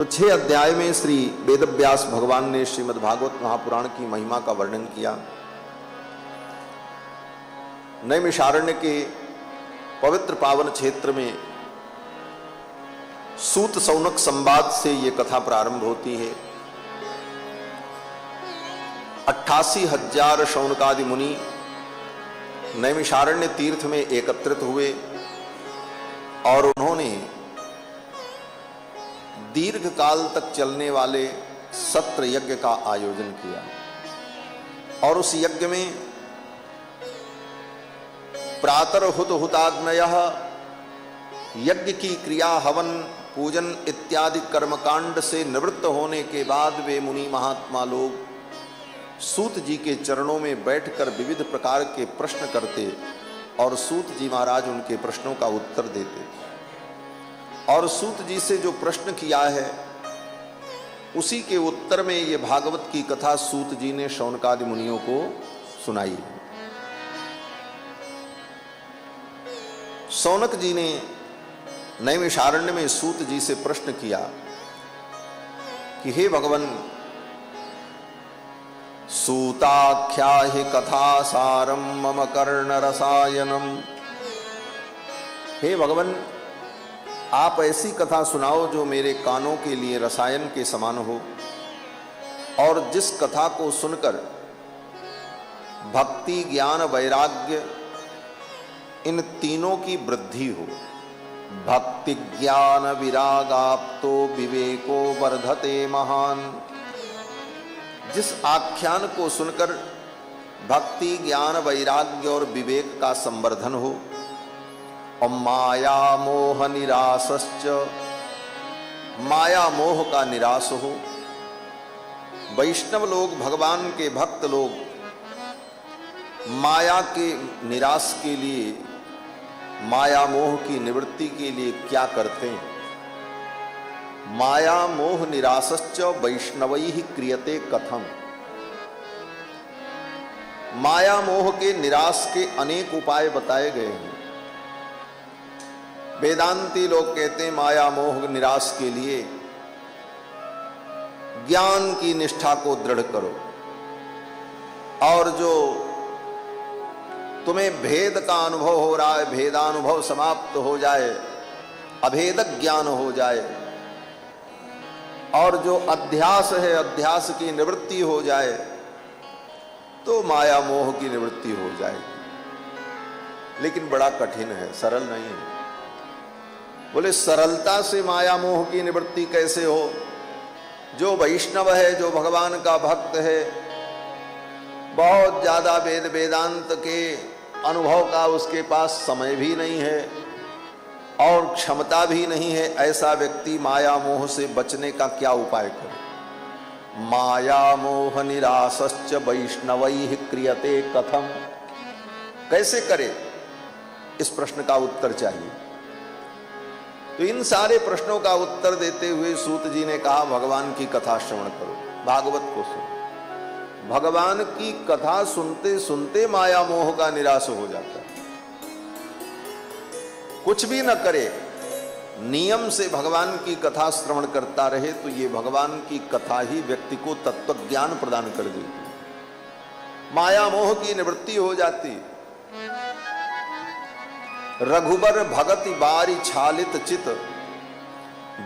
तो 6 अध्याय में श्री वेदव्यास भगवान ने श्रीमद् भागवत महापुराण की महिमा का वर्णन किया। नैमिषारण्य के पवित्र पावन क्षेत्र में सूत सौनक संवाद से ये कथा प्रारंभ होती है। 88,000 शौनकादि मुनि नैमिषारण्य तीर्थ में एकत्रित हुए और उन्होंने दीर्घ काल तक चलने वाले सत्र यज्ञ का आयोजन किया। और उस यज्ञ में प्रातर्हुत हुताग्नयः यज्ञ की क्रिया, हवन, पूजन इत्यादि कर्मकांड से निवृत्त होने के बाद वे मुनि महात्मा लोग सूत जी के चरणों में बैठकर विविध प्रकार के प्रश्न करते और सूत जी महाराज उनके प्रश्नों का उत्तर देते। और सूत जी से जो प्रश्न किया है उसी के उत्तर में ये भागवत की कथा सूत जी ने शौनकादि मुनियों को सुनाई। शौनक जी ने नैमिषारण्य में सूत जी से प्रश्न किया कि हे भगवान, सूताख्या हि कथा सारम मम कर्ण रसायनम। हे भगवान, आप ऐसी कथा सुनाओ जो मेरे कानों के लिए रसायन के समान हो और जिस कथा को सुनकर भक्ति, ज्ञान, वैराग्य इन तीनों की वृद्धि हो। भक्ति ज्ञान विरागाप्तो विवेको वर्धते महान। जिस आख्यान को सुनकर भक्ति, ज्ञान, वैराग्य और विवेक का संवर्धन हो और माया मोह निरासश्च, माया मोह का निराश हो। वैष्णव लोग, भगवान के भक्त लोग माया के निराश के लिए, माया मोह की निवृत्ति के लिए क्या करते हैं? माया मोह निरासश्च वैष्णवैः क्रियते कथम। माया मोह के निराश के अनेक उपाय बताए गए हैं। वेदांती लोग कहते हैं माया मोह निराश के लिए ज्ञान की निष्ठा को दृढ़ करो और जो तुम्हें भेद का अनुभव हो रहा है, भेदानुभव समाप्त हो जाए, अभेदक ज्ञान हो जाए और जो अध्यास है, अध्यास की निवृत्ति हो जाए तो माया मोह की निवृत्ति हो जाएगी। लेकिन बड़ा कठिन है, सरल नहीं है। बोले सरलता से माया मोह की निवृत्ति कैसे हो? जो वैष्णव है, जो भगवान का भक्त है, बहुत ज्यादा वेद वेदांत के अनुभव का उसके पास समय भी नहीं है और क्षमता भी नहीं है, ऐसा व्यक्ति माया मोह से बचने का क्या उपाय करे? माया मोह निरासश्च वैष्णवैः क्रियते कथम। कैसे करे? इस प्रश्न का उत्तर चाहिए। तो इन सारे प्रश्नों का उत्तर देते हुए सूत जी ने कहा भगवान की कथा श्रवण करो, भागवत को सुनो। भगवान की कथा सुनते सुनते माया मोह का निराश हो जाता है। कुछ भी न करे, नियम से भगवान की कथा श्रवण करता रहे तो ये भगवान की कथा ही व्यक्ति को तत्व ज्ञान प्रदान कर देती, माया मोह की निवृत्ति हो जाती। रघुबर भगति बारी छालित चित,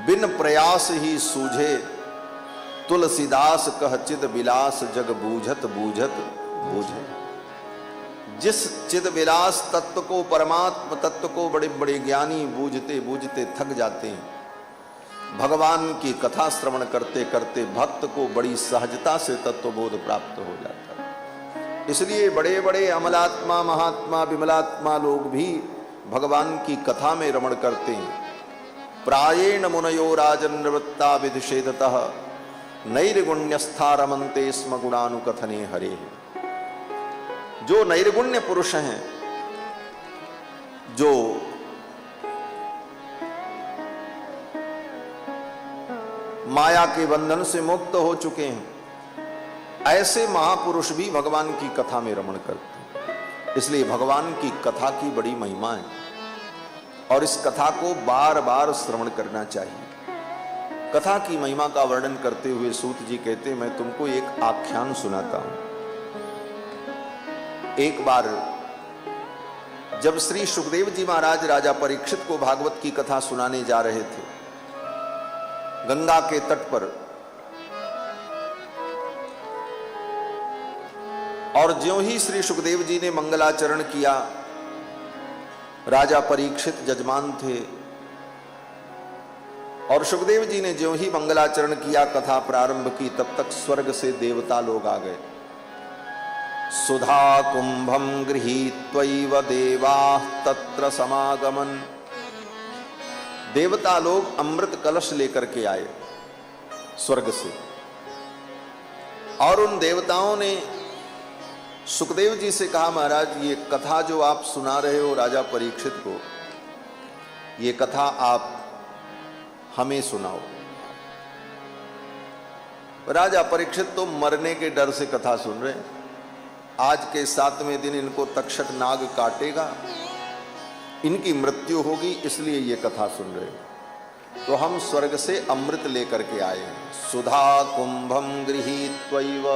बिन प्रयास ही सूझे। तुलसीदास कह चिद विलास, जग बूझत बूझत बूझे। जिस चिद विलास तत्व को, परमात्म तत्व को बड़े बड़े ज्ञानी बूझते बूझते थक जाते हैं, भगवान की कथा श्रवण करते करते भक्त को बड़ी सहजता से तत्वबोध प्राप्त हो जाता है। इसलिए बड़े बड़े अमलात्मा, महात्मा, विमलात्मा लोग भी भगवान की कथा में रमण करते हैं। प्रायेण मुनयो राजन निवृत्ता विधिषेधतः, नैर्गुण्यस्था रमन्ते स्म गुणानुकथने हरे। जो नैर्गुण्य पुरुष हैं, जो माया के बंधन से मुक्त हो चुके हैं, ऐसे महापुरुष भी भगवान की कथा में रमण करते हैं। इसलिए भगवान की कथा की बड़ी महिमा है और इस कथा को बार बार श्रवण करना चाहिए। कथा की महिमा का वर्णन करते हुए सूत जी कहते, मैं तुमको एक आख्यान सुनाता हूं। एक बार जब श्री सुखदेव जी महाराज राजा परीक्षित को भागवत की कथा सुनाने जा रहे थे, गंगा के तट पर, और ज्यों ही श्री सुखदेव जी ने मंगलाचरण किया, राजा परीक्षित जजमान थे, और सुखदेव जी ने ज्यों ही मंगलाचरण किया, कथा प्रारंभ की, तब तक स्वर्ग से देवता लोग आ गए। सुधा कुंभम गृहीत्वैव देवाः तत्र समागमन। देवता लोग अमृत कलश लेकर के आए स्वर्ग से, और उन देवताओं ने सुखदेव जी से कहा, महाराज ये कथा जो आप सुना रहे हो राजा परीक्षित को, ये कथा आप हमें सुनाओ। राजा परीक्षित तो मरने के डर से कथा सुन रहे हैं। आज के 7वें दिन इनको तक्षक नाग काटेगा, इनकी मृत्यु होगी, इसलिए ये कथा सुन रहे हैं। तो हम स्वर्ग से अमृत लेकर के आए हैं। सुधा कुंभम गृहीत्वैव।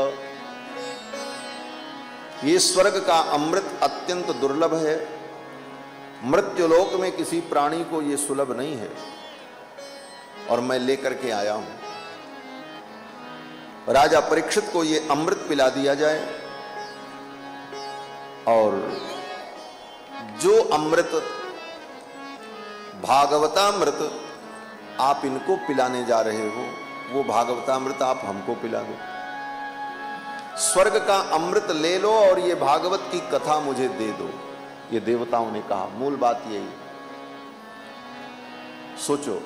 ये स्वर्ग का अमृत अत्यंत दुर्लभ है। मृत्युलोक में किसी प्राणी को ये सुलभ नहीं है, और मैं लेकर के आया हूं। राजा परीक्षित को ये अमृत पिला दिया जाए, और जो अमृत भागवतामृत आप इनको पिलाने जा रहे हो, वो भागवतामृत आप हमको पिला दो। स्वर्ग का अमृत ले लो और ये भागवत की कथा मुझे दे दो, ये देवताओं ने कहा। मूल बात यही। सोचो,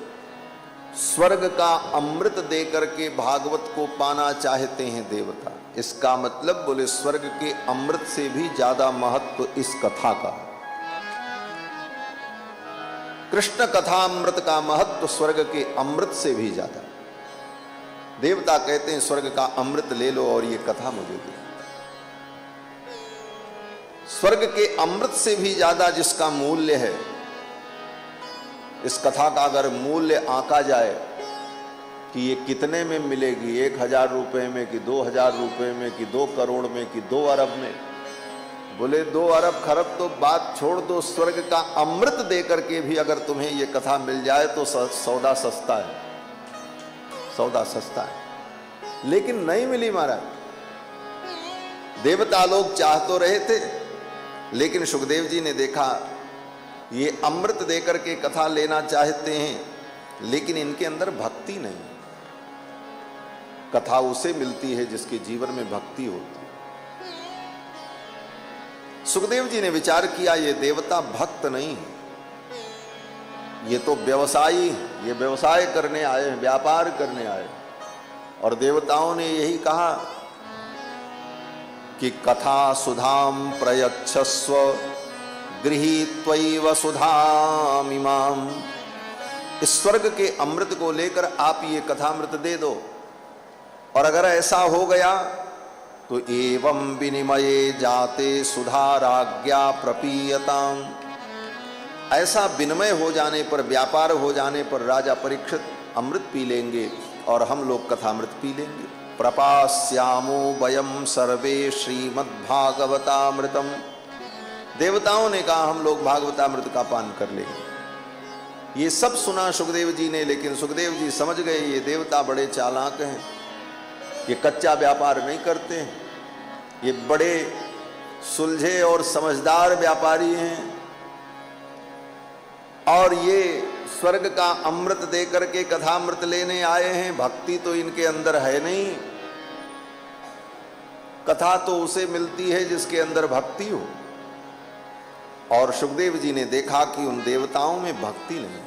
स्वर्ग का अमृत देकर के भागवत को पाना चाहते हैं देवता। इसका मतलब बोले स्वर्ग के अमृत से भी ज्यादा महत्व इस कथा का। कृष्ण कथामृत का महत्व स्वर्ग के अमृत से भी ज्यादा। देवता कहते हैं स्वर्ग का अमृत ले लो और ये कथा मुझे दे। स्वर्ग के अमृत से भी ज्यादा जिसका मूल्य है, इस कथा का अगर मूल्य आंका जाए कि ये कितने में मिलेगी, 1000 रुपए में कि 2000 रुपए में कि 2 करोड़ में कि 2 अरब में, बोले 2 अरब खरब तो बात छोड़ दो, स्वर्ग का अमृत देकर के भी अगर तुम्हें ये कथा मिल जाए तो सौदा सस्ता है, सौदा सस्ता है। लेकिन नहीं मिली महाराज। देवता लोग चाह तो रहे थे, लेकिन सुखदेव जी ने देखा ये अमृत देकर के कथा लेना चाहते हैं, लेकिन इनके अंदर भक्ति नहीं। कथा उसे मिलती है जिसके जीवन में भक्ति होती है। सुखदेव जी ने विचार किया ये देवता भक्त नहीं है, ये तो व्यवसायी, ये व्यवसाय करने आए हैं, व्यापार करने आए। और देवताओं ने यही कहा कि कथा सुधाम प्रयच्छस्व गृहीत्वैव सुधामिमाम। इस स्वर्ग के अमृत को लेकर आप ये कथामृत दे दो, और अगर ऐसा हो गया तो एवं विनिमये जाते सुधाराज्ञा प्रपीयताम। ऐसा विनिमय हो जाने पर, व्यापार हो जाने पर राजा परीक्षित अमृत पी लेंगे और हम लोग कथामृत पी लेंगे। प्रपास्यामो वयम सर्वे श्रीमद्भागवतामृतम। देवताओं ने कहा हम लोग भागवतामृत का पान कर लेंगे। ये सब सुना सुखदेव जी ने, लेकिन सुखदेव जी समझ गए ये देवता बड़े चालाक हैं, ये कच्चा व्यापार नहीं करते हैं, ये बड़े सुलझे और समझदार व्यापारी हैं, और ये स्वर्ग का अमृत देकर के कथामृत लेने आए हैं। भक्ति तो इनके अंदर है नहीं। कथा तो उसे मिलती है जिसके अंदर भक्ति हो। और सुखदेव जी ने देखा कि उन देवताओं में भक्ति नहीं।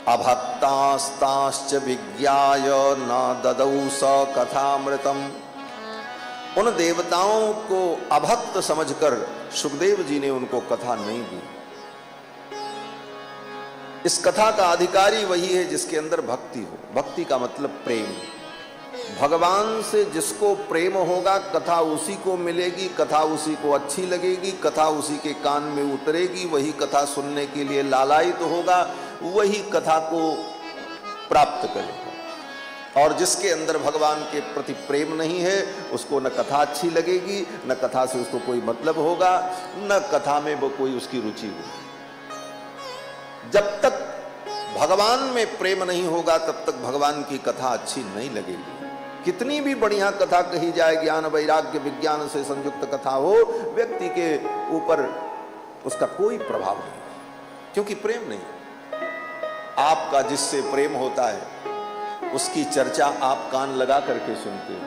अभक्तास्ताश्च विज्ञाय न ददौ स कथामृतम। उन देवताओं को अभक्त समझकर सुखदेव जी ने उनको कथा नहीं दी। इस कथा का अधिकारी वही है जिसके अंदर भक्ति हो। भक्ति का मतलब प्रेम। भगवान से जिसको प्रेम होगा कथा उसी को मिलेगी, कथा उसी को अच्छी लगेगी, कथा उसी के कान में उतरेगी, वही कथा सुनने के लिए लालायित होगा, वही कथा को प्राप्त करेगा। और जिसके अंदर भगवान के प्रति प्रेम नहीं है उसको न कथा अच्छी लगेगी, न कथा से उसको कोई मतलब होगा, न कथा में वो कोई उसकी रुचि होगी। जब तक भगवान में प्रेम नहीं होगा तब तक भगवान की कथा अच्छी नहीं लगेगी। कितनी भी बढ़िया कथा कही जाए, ज्ञान वैराग्य विज्ञान से संयुक्त कथा हो, व्यक्ति के ऊपर उसका कोई प्रभाव नहीं, क्योंकि प्रेम नहीं। आपका जिससे प्रेम होता है उसकी चर्चा आप कान लगा करके सुनते हो,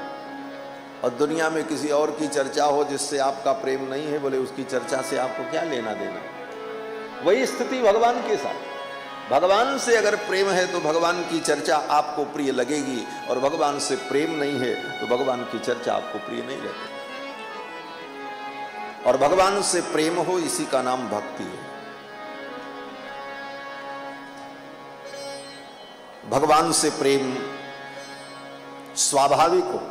और दुनिया में किसी और की चर्चा हो जिससे आपका प्रेम नहीं है, बोले उसकी चर्चा से आपको क्या लेना देना। वही स्थिति भगवान के साथ। भगवान से अगर प्रेम है तो भगवान की चर्चा आपको प्रिय लगेगी, और भगवान से प्रेम नहीं है तो भगवान की चर्चा आपको प्रिय नहीं लगेगी। और भगवान से प्रेम हो, इसी का नाम भक्ति है। भगवान से प्रेम स्वाभाविक हो,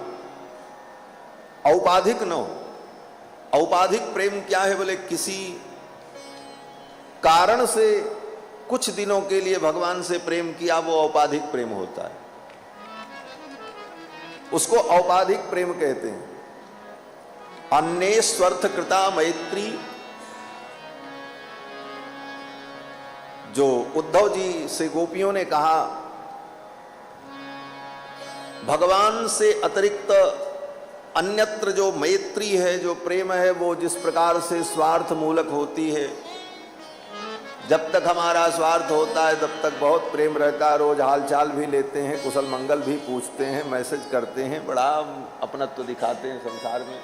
औपाधिक न हो। औपाधिक प्रेम क्या है बोले, किसी कारण से कुछ दिनों के लिए भगवान से प्रेम किया, वो औपाधिक प्रेम होता है, उसको औपाधिक प्रेम कहते हैं। अन्य स्वार्थ कृता मैत्री, जो उद्धव जी से गोपियों ने कहा भगवान से अतिरिक्त अन्यत्र जो मैत्री है, जो प्रेम है, वो जिस प्रकार से स्वार्थ मूलक होती है, जब तक हमारा स्वार्थ होता है तब तक बहुत प्रेम रहता है, रोज हालचाल भी लेते हैं, कुशल मंगल भी पूछते हैं, मैसेज करते हैं, बड़ा अपनत्व दिखाते हैं संसार में,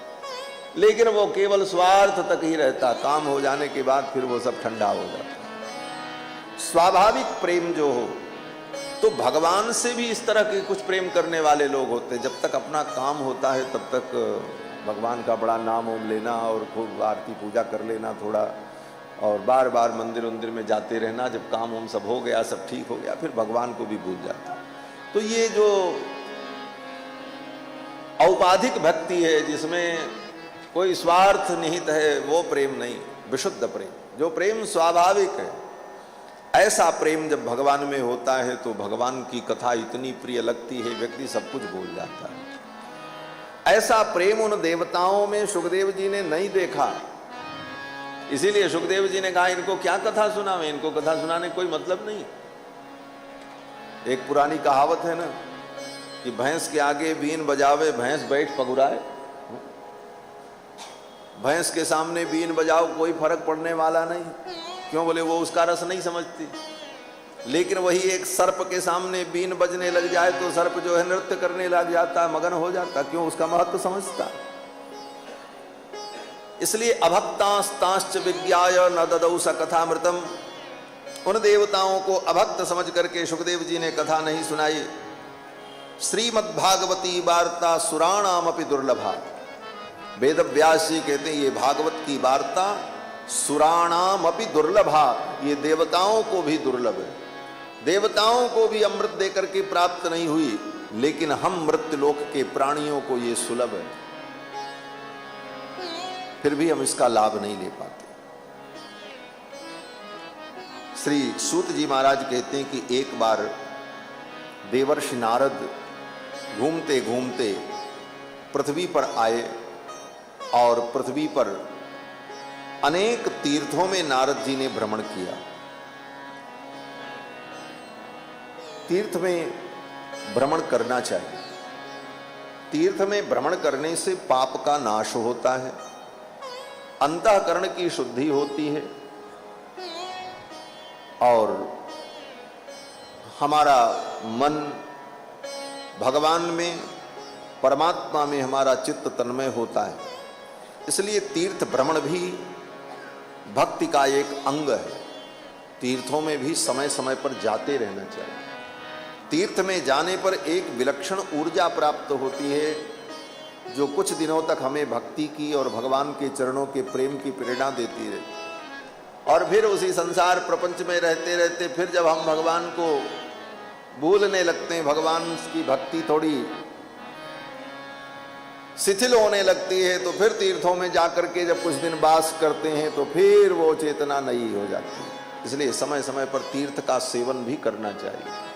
लेकिन वो केवल स्वार्थ तक ही रहता। काम हो जाने के बाद फिर वो सब ठंडा हो जाता। स्वाभाविक प्रेम जो हो, तो भगवान से भी इस तरह के कुछ प्रेम करने वाले लोग होते हैं। जब तक अपना काम होता है तब तक भगवान का बड़ा नाम ओम लेना और खूब आरती पूजा कर लेना थोड़ा, और बार बार मंदिर उंदिर में जाते रहना। जब काम उम सब हो गया, सब ठीक हो गया, फिर भगवान को भी भूल जाता। तो ये जो औपाधिक भक्ति है जिसमें कोई स्वार्थ निहित है, वो प्रेम नहीं, विशुद्ध प्रेम, जो प्रेम स्वाभाविक है, ऐसा प्रेम जब भगवान में होता है तो भगवान की कथा इतनी प्रिय लगती है, व्यक्ति सब कुछ भूल जाता है। ऐसा प्रेम उन देवताओं में सुखदेव जी ने नहीं देखा, इसीलिए सुखदेव जी ने कहा इनको क्या कथा सुनावे, इनको कथा सुनाने कोई मतलब नहीं। एक पुरानी कहावत है ना कि भैंस के आगे बीन बजावे भैंस बैठ पगुराए। भैंस के सामने बीन बजाओ कोई फर्क पड़ने वाला नहीं, क्यों बोले वो उसका रस नहीं समझती। लेकिन वही एक सर्प के सामने बीन बजने लग जाए तो सर्प जो है नृत्य करने लग जाता, मगन हो जाता, क्यों, उसका महत्व समझता। इसलिए अभक्तांस्तांश्च विज्ञाय न ददौ स कथामृतम, उन देवताओं को अभक्त समझ करके सुखदेव जी ने कथा नहीं सुनाई। श्रीमद्भागवती वार्ता सुराणामपि दुर्लभा, वेद व्यास जी कहते हैं ये भागवत की वार्ता सुराणामपि दुर्लभा, ये देवताओं को भी दुर्लभ है। देवताओं को भी अमृत देकर के प्राप्त नहीं हुई, लेकिन हम मृत्युलोक के प्राणियों को ये सुलभ है, फिर भी हम इसका लाभ नहीं ले पाते। श्री सूत जी महाराज कहते हैं कि एक बार देवर्षि नारद घूमते घूमते पृथ्वी पर आए, और पृथ्वी पर अनेक तीर्थों में नारद जी ने भ्रमण किया। तीर्थ में भ्रमण करना चाहिए। तीर्थ में भ्रमण करने से पाप का नाश होता है, अंतःकरण की शुद्धि होती है, और हमारा मन भगवान में, परमात्मा में हमारा चित्त तन्मय होता है। इसलिए तीर्थ भ्रमण भी भक्ति का एक अंग है। तीर्थों में भी समय समय पर जाते रहना चाहिए। तीर्थ में जाने पर एक विलक्षण ऊर्जा प्राप्त होती है, जो कुछ दिनों तक हमें भक्ति की और भगवान के चरणों के प्रेम की प्रेरणा देती है। और फिर उसी संसार प्रपंच में रहते रहते फिर जब हम भगवान को भूलने लगते हैं, भगवान की भक्ति थोड़ी शिथिल होने लगती है, तो फिर तीर्थों में जाकर के जब कुछ दिन वास करते हैं तो फिर वो चेतना नई हो जाती है। इसलिए समय समय पर तीर्थ का सेवन भी करना चाहिए।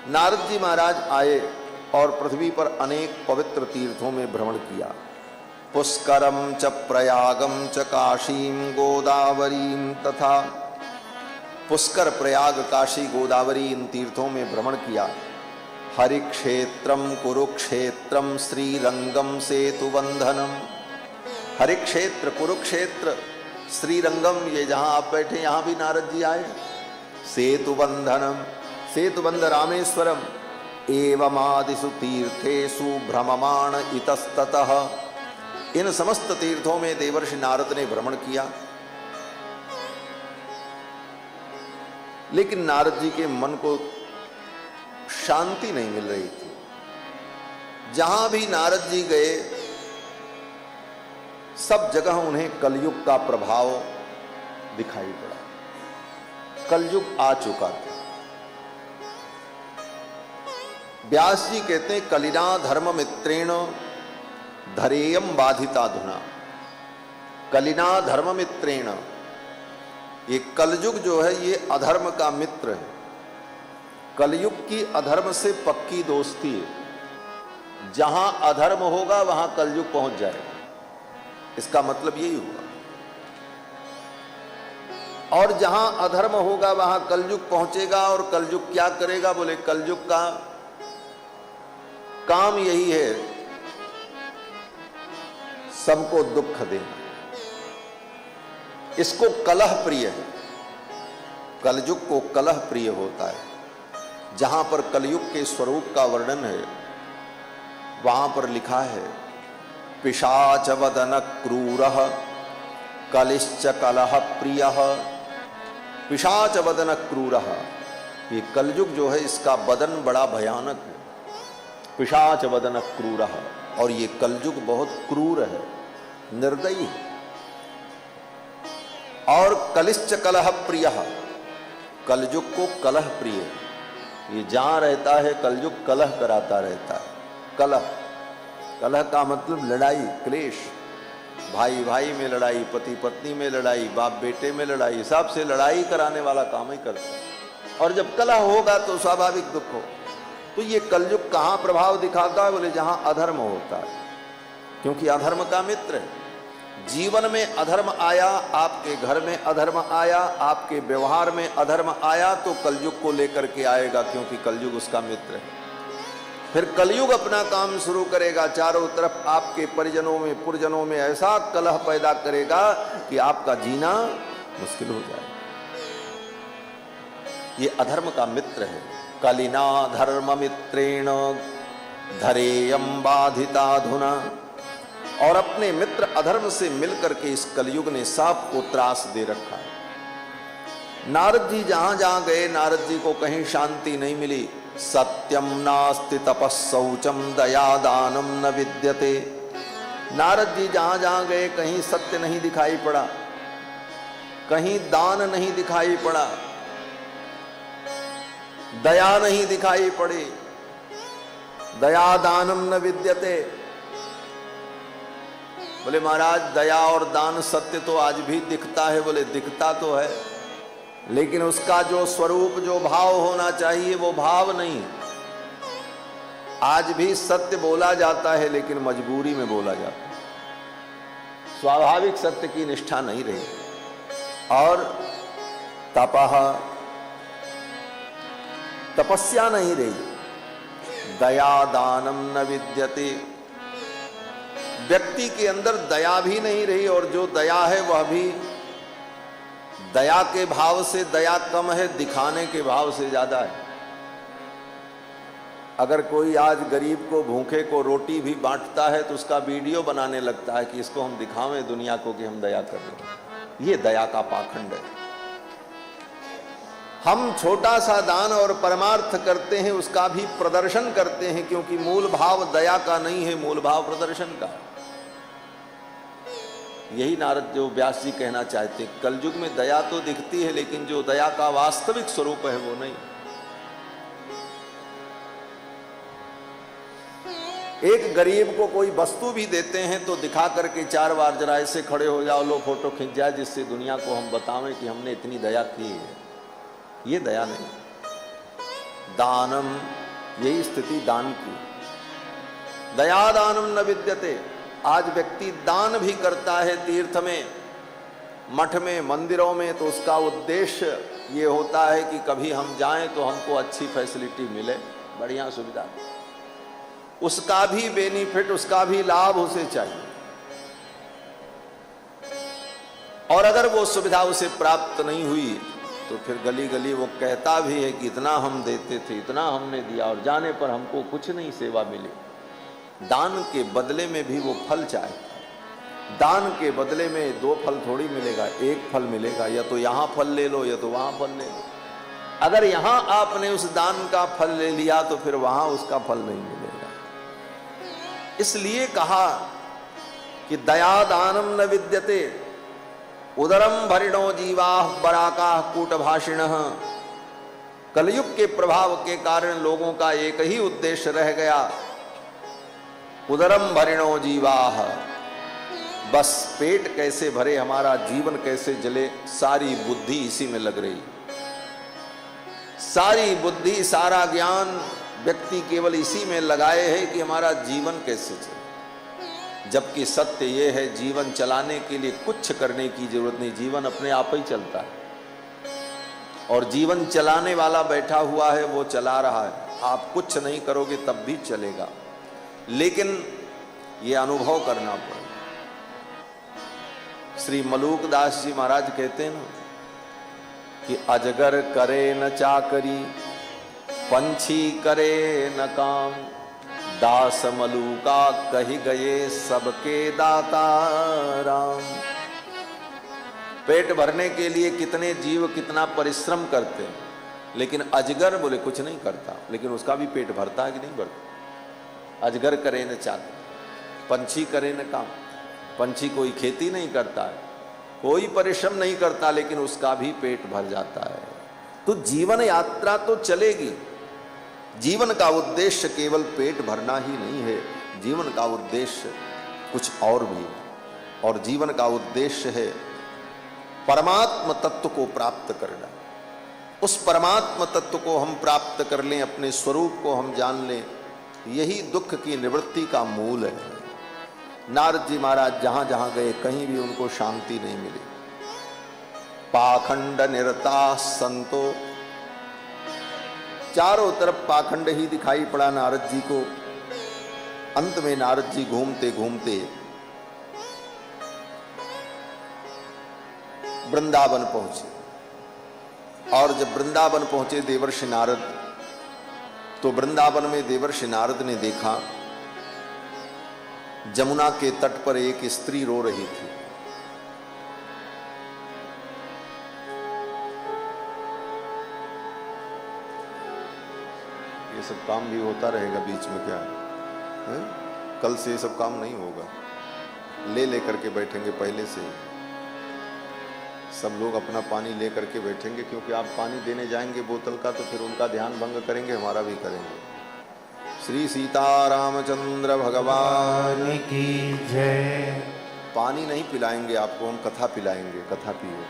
नारद जी महाराज आए और पृथ्वी पर अनेक पवित्र तीर्थों में भ्रमण किया। पुष्करम च प्रयागम च काशीम गोदावरीम तथा, पुष्कर, प्रयाग, काशी, गोदावरी इन तीर्थों में भ्रमण किया। हरिक्षेत्रम कुरुक्षेत्रम श्रीरंगम सेतुबंधनम, हरिक्षेत्र, कुरुक्षेत्र, श्रीरंगम, ये जहां आप बैठे यहां भी नारद जी आए। सेतुबंधनम, सेतुबंध रामेश्वरम, एवमादिषु तीर्थेषु भ्रममाण इतस्ततः, इन समस्त तीर्थों में देवर्षि नारद ने भ्रमण किया। लेकिन नारद जी के मन को शांति नहीं मिल रही थी। जहां भी नारद जी गए सब जगह उन्हें कलयुग का प्रभाव दिखाई पड़ा। कलयुग आ चुका था। व्यास जी कहते हैं कलिना धर्म मित्रेण धरेयम बाधिताधुना, कलिना धर्म मित्रेण, ये कलयुग जो है ये अधर्म का मित्र है। कलयुग की अधर्म से पक्की दोस्ती है। जहां अधर्म होगा वहां कलयुग पहुंच जाएगा, इसका मतलब यही हुआ। और जहां अधर्म होगा वहां कलयुग पहुंचेगा। और कलयुग क्या करेगा? बोले कलयुग का काम यही है, सबको दुख देना। इसको कलह प्रिय है, कलयुग को कलह प्रिय होता है। जहां पर कलयुग के स्वरूप का वर्णन है वहां पर लिखा है पिशाच वदन क्रूरः कलिश्च कलह प्रियः, पिशाच वदन क्रूरः, ये कलयुग जो है इसका वदन बड़ा भयानक है। पिशाच वदन क्रूरः, और ये कलयुग बहुत क्रूर है, निर्दयी है। और कलिश्च कलह प्रियः, कलयुग को कलह प्रिय है। ये जहां रहता है कलयुग कलह कराता रहता है। कलह, कलह का मतलब लड़ाई, क्लेश, भाई भाई में लड़ाई, पति पत्नी में लड़ाई, बाप बेटे में लड़ाई, सब से लड़ाई कराने वाला काम ही करता है। और जब कलह होगा तो स्वाभाविक दुख हो। तो ये कलयुग कहां प्रभाव दिखाता है? बोले जहां अधर्म होता है, क्योंकि अधर्म का मित्र है। जीवन में अधर्म आया, आपके घर में अधर्म आया, आपके व्यवहार में अधर्म आया तो कलयुग को लेकर के आएगा, क्योंकि कलयुग उसका मित्र है। फिर कलयुग अपना काम शुरू करेगा, चारों तरफ आपके परिजनों में पुरजनों में ऐसा कलह पैदा करेगा कि आपका जीना मुश्किल हो जाए। ये अधर्म का मित्र है। कलिना धर्म मित्रेण धरेयम बाधिताधुना, और अपने मित्र अधर्म से मिलकर के इस कलयुग ने सबको त्रास दे रखा है। नारद जी जहां जहां गए नारद जी को कहीं शांति नहीं मिली। सत्यम नास्ति तपस्सौचम दया दानम न विद्यते, नारद जी जहां जहां गए कहीं सत्य नहीं दिखाई पड़ा, कहीं दान नहीं दिखाई पड़ा, दया नहीं दिखाई पड़ी। दया दानम न विद्यते, बोले महाराज दया और दान सत्य तो आज भी दिखता है। बोले दिखता तो है, लेकिन उसका जो स्वरूप, जो भाव होना चाहिए वो भाव नहीं। आज भी सत्य बोला जाता है लेकिन मजबूरी में बोला जाता है, स्वाभाविक सत्य की निष्ठा नहीं रही। और तपः, तपस्या नहीं रही। दया दानम न विद्यते, व्यक्ति के अंदर दया भी नहीं रही, और जो दया है वह भी दया के भाव से दया कम है, दिखाने के भाव से ज्यादा है। अगर कोई आज गरीब को, भूखे को रोटी भी बांटता है तो उसका वीडियो बनाने लगता है कि इसको हम दिखावें दुनिया को कि हम दया कर रहे हैं। ये दया का पाखंड है। हम छोटा सा दान और परमार्थ करते हैं, उसका भी प्रदर्शन करते हैं, क्योंकि मूल भाव दया का नहीं है, मूल भाव प्रदर्शन का है। यही नारद जो व्यास जी कहना चाहते, कलयुग में दया तो दिखती है लेकिन जो दया का वास्तविक स्वरूप है वो नहीं। एक गरीब को कोई वस्तु भी देते हैं तो दिखा करके 4 बार जरा ऐसे खड़े हो जाओ, लो फोटो खींच जाए, जिससे दुनिया को हम बतावें कि हमने इतनी दया की है। ये दया नहीं। दानम, यही स्थिति दान की। दया दानम न विद्यते, आज व्यक्ति दान भी करता है तीर्थ में, मठ में, मंदिरों में, तो उसका उद्देश्य ये होता है कि कभी हम जाएं तो हमको अच्छी फैसिलिटी मिले, बढ़िया सुविधा, उसका भी बेनिफिट, उसका भी लाभ उसे चाहिए। और अगर वो सुविधा उसे प्राप्त नहीं हुई तो फिर गली गली वो कहता भी है कि इतना हम देते थे, इतना हमने दिया और जाने पर हमको कुछ नहीं सेवा मिली। दान के बदले में भी वो फल चाहे। दान के बदले में दो फल थोड़ी मिलेगा, एक फल मिलेगा, या तो यहां फल ले लो या तो वहां फल ले लो। अगर यहां आपने उस दान का फल ले लिया तो फिर वहां उसका फल नहीं मिलेगा। इसलिए कहा कि दया दानम न विद्यते, उदरम भरिणो जीवा बराका कूटभाषिणः। कलयुग के प्रभाव के कारण लोगों का एक ही उद्देश्य रह गया, उदरम भरिणो जीवाः, बस पेट कैसे भरे, हमारा जीवन कैसे जले, सारी बुद्धि इसी में लग रही। सारी बुद्धि, सारा ज्ञान व्यक्ति केवल इसी में लगाए है कि हमारा जीवन कैसे चले। जबकि सत्य ये है, जीवन चलाने के लिए कुछ करने की जरूरत नहीं, जीवन अपने आप ही चलता है। और जीवन चलाने वाला बैठा हुआ है, वो चला रहा है। आप कुछ नहीं करोगे तब भी चलेगा, लेकिन ये अनुभव करना पड़ेगा। श्री मलूकदास जी महाराज कहते हैं ना कि अजगर करे न चाकरी, पंछी करे न काम, दास मलूका कही गए सबके दाता राम। पेट भरने के लिए कितने जीव कितना परिश्रम करते हैं, लेकिन अजगर बोले कुछ नहीं करता, लेकिन उसका भी पेट भरता है कि नहीं भरता। अजगर करे न चाकरी, पंछी करे न काम। पंछी कोई खेती नहीं करता है, कोई परिश्रम नहीं करता, लेकिन उसका भी पेट भर जाता है। तो जीवन यात्रा तो चलेगी। जीवन का उद्देश्य केवल पेट भरना ही नहीं है, जीवन का उद्देश्य कुछ और भी है। और जीवन का उद्देश्य है परमात्म तत्व को प्राप्त करना। उस परमात्म तत्व को हम प्राप्त कर लें, अपने स्वरूप को हम जान लें, यही दुख की निवृत्ति का मूल है। नारद जी महाराज जहां जहां गए कहीं भी उनको शांति नहीं मिली। पाखंड निरता संतो, चारों तरफ पाखंड ही दिखाई पड़ा नारद जी को। अंत में नारद जी घूमते घूमते वृंदावन पहुंचे। और जब वृंदावन पहुंचे देवर्षि नारद, तो वृंदावन में देवर्षि नारद ने देखा जमुना के तट पर एक स्त्री रो रही थी। ये सब काम भी होता रहेगा बीच में, क्या है? कल से ये सब काम नहीं होगा, ले लेकर के बैठेंगे पहले से। सब लोग अपना पानी ले करके बैठेंगे, क्योंकि आप पानी देने जाएंगे बोतल का तो फिर उनका ध्यान भंग करेंगे, हमारा भी करेंगे। श्री सीतारामचंद्र भगवान की जय। पानी नहीं पिलाएंगे आपको, हम कथा पिलाएंगे, कथा पियो।